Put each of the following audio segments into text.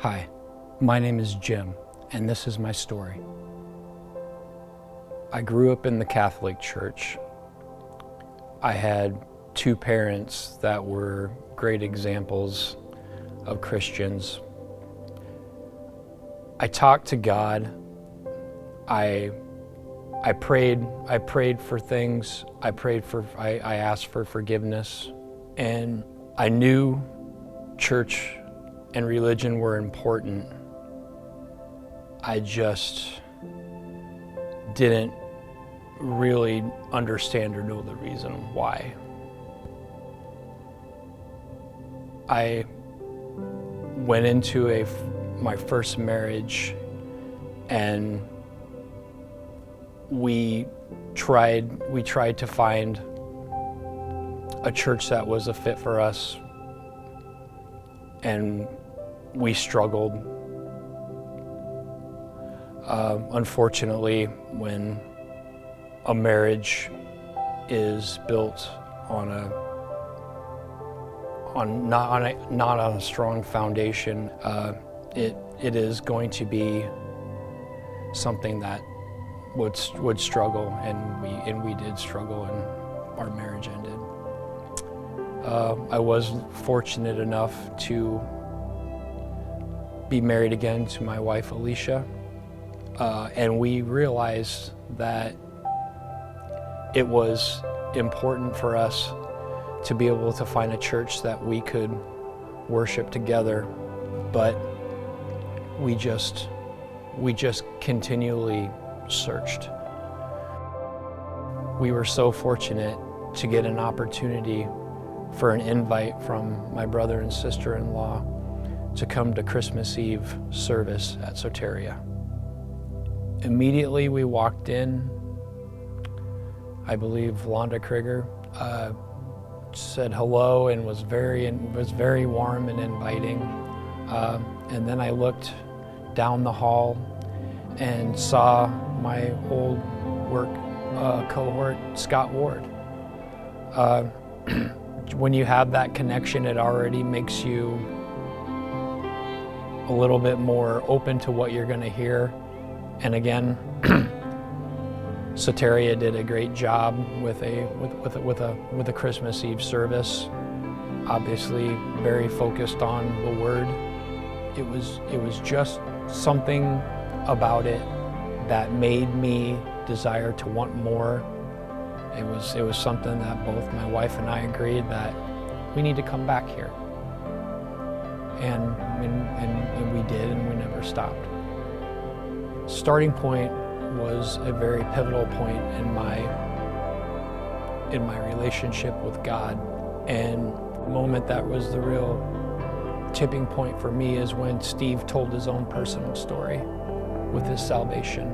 Hi, my name is Jim, and this is my story. I grew up in the Catholic Church. I had two parents that were great examples of Christians. I talked to God. I prayed for things. I asked for forgiveness, and I knew church and religion were important. I just didn't really understand or know the reason why. I went into my first marriage, and we tried to find a church that was a fit for us, and we struggled. Unfortunately, when a marriage is built not on a strong foundation, it is going to be something that would struggle, and we did struggle, and our marriage ended. I was fortunate enough to be married again to my wife Alicia, and we realized that it was important for us to be able to find a church that we could worship together, but we just continually searched. We were so fortunate to get an opportunity for an invite from my brother and sister-in-law to come to Christmas Eve service at Soteria. Immediately we walked in. I believe Londa Krieger said hello and was very warm and inviting. And then I looked down the hall and saw my old work cohort, Scott Ward. When you have that connection, it already makes you a little bit more open to what you're going to hear. And again, Soteria did a great job with a Christmas Eve service. Obviously, very focused on the Word. It was just something about it that made me desire to want more. It was something that both my wife and I agreed that we need to come back here, and we did, and we never stopped. Starting point was a very pivotal point in my relationship with God, and the moment that was the real tipping point for me is when Steve told his own personal story with his salvation.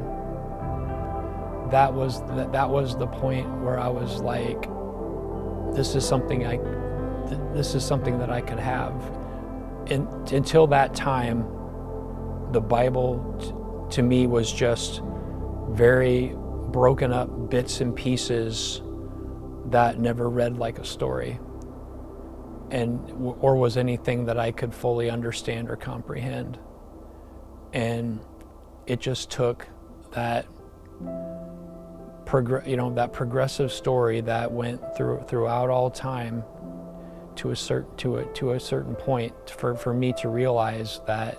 That was the point where I was like, this is something that I could have. And until that time, the Bible to me was just very broken up bits and pieces that never read like a story, or was anything that I could fully understand or comprehend. And it just took that progressive story that went throughout all time to a certain point for me to realize that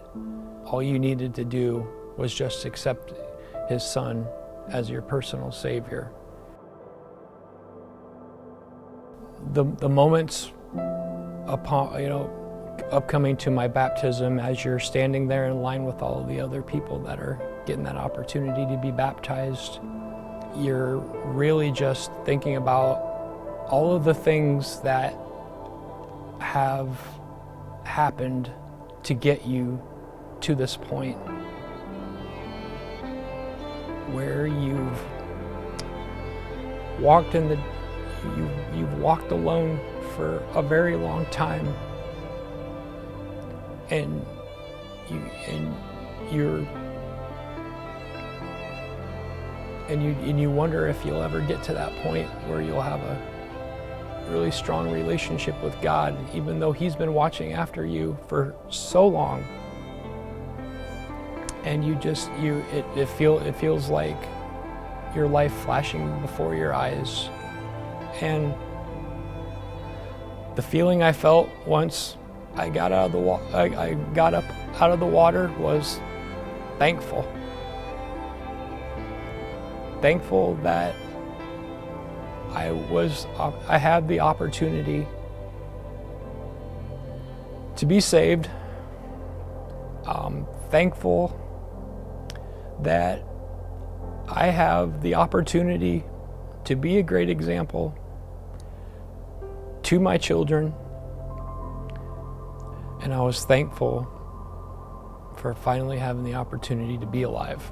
all you needed to do was just accept His Son as your personal Savior. The moments upcoming to my baptism, as you're standing there in line with all of the other people that are getting that opportunity to be baptized, you're really just thinking about all of the things that have happened to get you to this point where you've walked you've walked alone for a very long time, and you wonder if you'll ever get to that point where you'll have a really strong relationship with God, even though He's been watching after you for so long. and it feels like your life flashing before your eyes. And the feeling I felt once I got up out of the water was thankful. Thankful that I had the opportunity to be saved. Thankful that I have the opportunity to be a great example to my children. And I was thankful for finally having the opportunity to be alive.